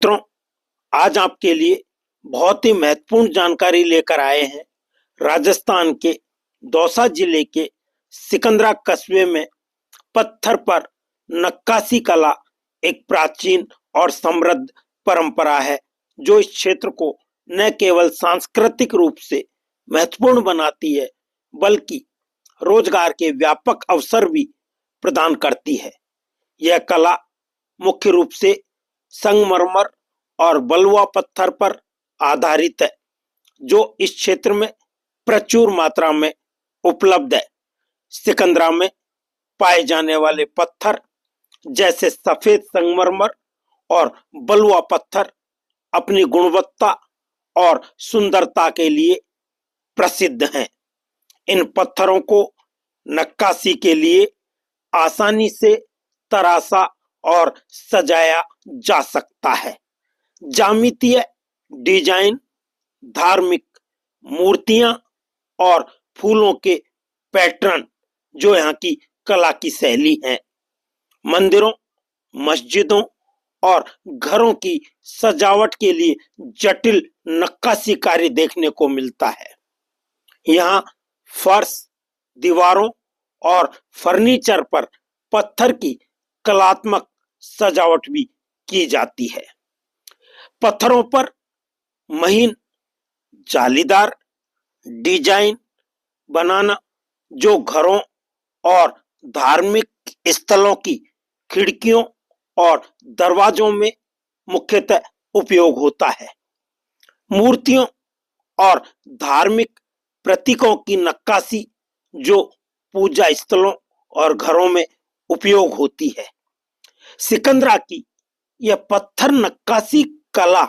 मित्रों, आज आपके लिए बहुत ही महत्वपूर्ण जानकारी लेकर आए हैं। राजस्थान के दौसा जिले के सिकंदरा कस्बे में पत्थर पर नक्काशी कला एक प्राचीन और समृद्ध परंपरा है, जो इस क्षेत्र को न केवल सांस्कृतिक रूप से महत्वपूर्ण बनाती है, बल्कि रोजगार के व्यापक अवसर भी प्रदान करती है। यह कला मुख्य रूप से संगमरमर और बलुआ पत्थर पर आधारित है, जो इस क्षेत्र में प्रचुर मात्रा में उपलब्ध है। सिकंदरा में पाए जाने वाले पत्थर जैसे सफेद संगमरमर और बलुआ पत्थर अपनी गुणवत्ता और सुंदरता के लिए प्रसिद्ध हैं। इन पत्थरों को नक्काशी के लिए आसानी से तराशा और सजाया जा सकता है। ज्यामितीय डिजाइन, धार्मिक मूर्तियां और फूलों के पैटर्न जो यहाँ की कला की शैली है। मंदिरों, मस्जिदों और घरों की सजावट के लिए जटिल नक्काशी कार्य देखने को मिलता है। यहाँ फर्श, दीवारों और फर्नीचर पर पत्थर की कलात्मक सजावट भी की जाती है। पत्थरों पर महीन जालीदार डिजाइन बनाना, जो घरों और धार्मिक स्थलों की खिड़कियों और दरवाजों में मुख्यतः उपयोग होता है। मूर्तियों और धार्मिक प्रतीकों की नक्काशी, जो पूजा स्थलों और घरों में उपयोग होती है। सिकंदरा की यह पत्थर नक्काशी कला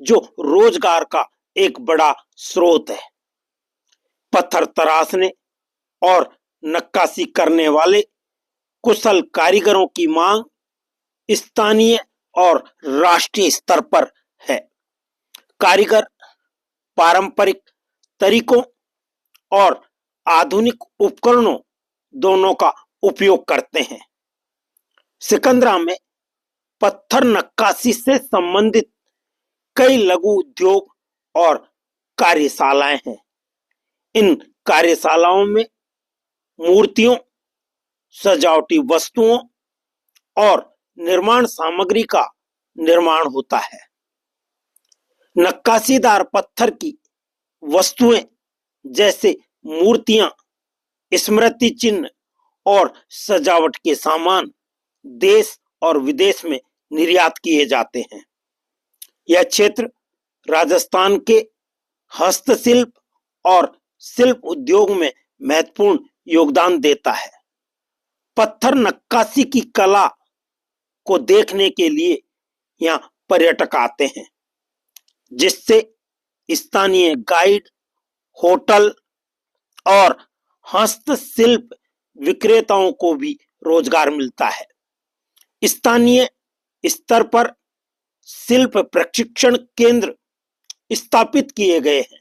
जो रोजगार का एक बड़ा स्रोत है। पत्थर तराशने और नक्काशी करने वाले कुशल कारीगरों की मांग स्थानीय और राष्ट्रीय स्तर पर है। कारीगर पारंपरिक तरीकों और आधुनिक उपकरणों दोनों का उपयोग करते हैं। सिकंदरा में पत्थर नक्काशी से संबंधित कई लघु उद्योग और कार्यशालाएं हैं। इन कार्यशालाओं में मूर्तियों, सजावटी वस्तुओं और निर्माण सामग्री का निर्माण होता है। नक्काशीदार पत्थर की वस्तुएं जैसे मूर्तियां, स्मृति चिन्ह और सजावट के सामान देश और विदेश में निर्यात किए जाते हैं। यह क्षेत्र राजस्थान के हस्तशिल्प और शिल्प उद्योग में महत्वपूर्ण योगदान देता है। पत्थर नक्काशी की कला को देखने के लिए यहाँ पर्यटक आते हैं, जिससे स्थानीय गाइड, होटल और हस्तशिल्प विक्रेताओं को भी रोजगार मिलता है। स्थानीय स्तर पर शिल्प प्रशिक्षण केंद्र स्थापित किए गए हैं,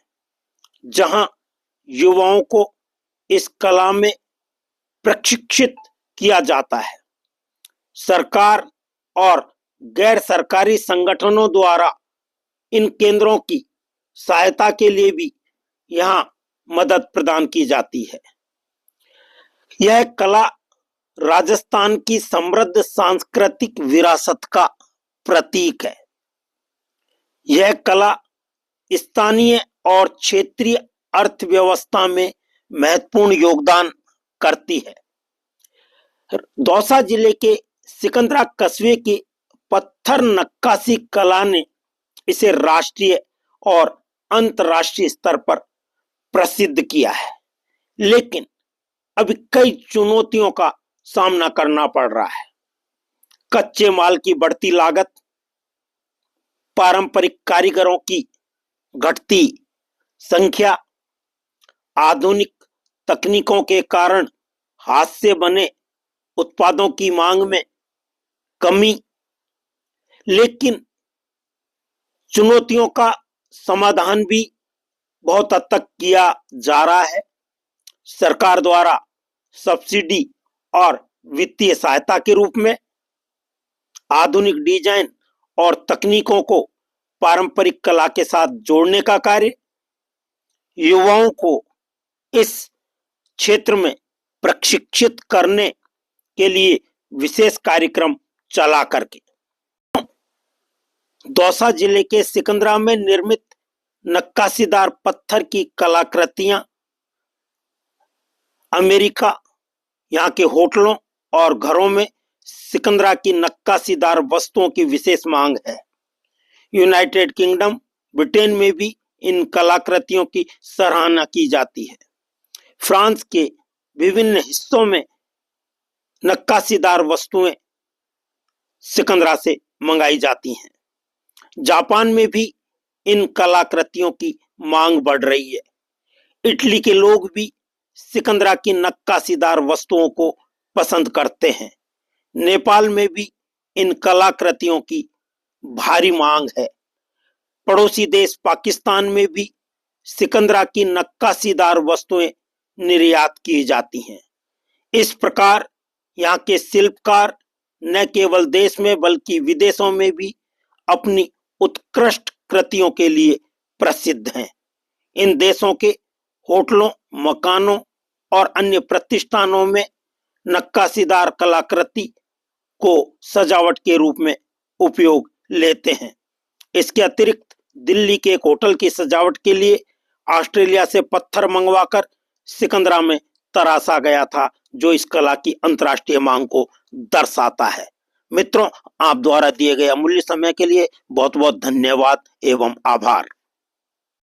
जहां युवाओं को इस कला में प्रशिक्षित किया जाता है। सरकार और गैर सरकारी संगठनों द्वारा इन केंद्रों की सहायता के लिए भी यहाँ मदद प्रदान की जाती है। यह कला राजस्थान की समृद्ध सांस्कृतिक विरासत का प्रतीक है। यह कला स्थानीय और क्षेत्रीय अर्थव्यवस्था में महत्वपूर्ण योगदान करती है। दौसा जिले के सिकंदरा कस्बे की पत्थर नक्काशी कला ने इसे राष्ट्रीय और अंतर्राष्ट्रीय स्तर पर प्रसिद्ध किया है, लेकिन अभी कई चुनौतियों का सामना करना पड़ रहा है। कच्चे माल की बढ़ती लागत, पारंपरिक कारीगरों की घटती संख्या, आधुनिक तकनीकों के कारण हाथ से बने उत्पादों की मांग में कमी। लेकिन चुनौतियों का समाधान भी बहुत हद तक किया जा रहा है। सरकार द्वारा सब्सिडी और वित्तीय सहायता के रूप में आधुनिक डिजाइन और तकनीकों को पारंपरिक कला के साथ जोड़ने का कार्य, युवाओं को इस क्षेत्र में प्रशिक्षित करने के लिए विशेष कार्यक्रम चला करके दौसा जिले के सिकंदरा में निर्मित नक्काशीदार पत्थर की कलाकृतियां अमेरिका, यहाँ के होटलों और घरों में सिकंदरा की नक्काशीदार वस्तुओं की विशेष मांग है। यूनाइटेड किंगडम, ब्रिटेन में भी इन कलाकृतियों की सराहना की जाती है। फ्रांस के विभिन्न हिस्सों में नक्काशीदार वस्तुएं सिकंदरा से मंगाई जाती हैं। जापान में भी इन कलाकृतियों की मांग बढ़ रही है। इटली के लोग भी सिकंदरा की नक्काशीदार वस्तुओं को पसंद करते हैं। नेपाल में भी इन कलाकृतियों की भारी मांग है। पड़ोसी देश पाकिस्तान में भी सिकंदरा की नक्काशीदार वस्तुएं निर्यात की जाती हैं। इस प्रकार यहाँ के शिल्पकार न केवल देश में बल्कि विदेशों में भी अपनी उत्कृष्ट कृतियों के लिए प्रसिद्ध हैं। इन देशों के होटलों, मकानों और अन्य प्रतिष्ठानों में नक्काशीदार कलाकृति को सजावट के रूप में उपयोग लेते हैं। इसके अतिरिक्त दिल्ली के एक होटल की सजावट के लिए ऑस्ट्रेलिया से पत्थर मंगवाकर सिकंदरा में तराशा गया था, जो इस कला की अंतर्राष्ट्रीय मांग को दर्शाता है। मित्रों, आप द्वारा दिए गए अमूल्य समय के लिए बहुत बहुत धन्यवाद एवं आभार।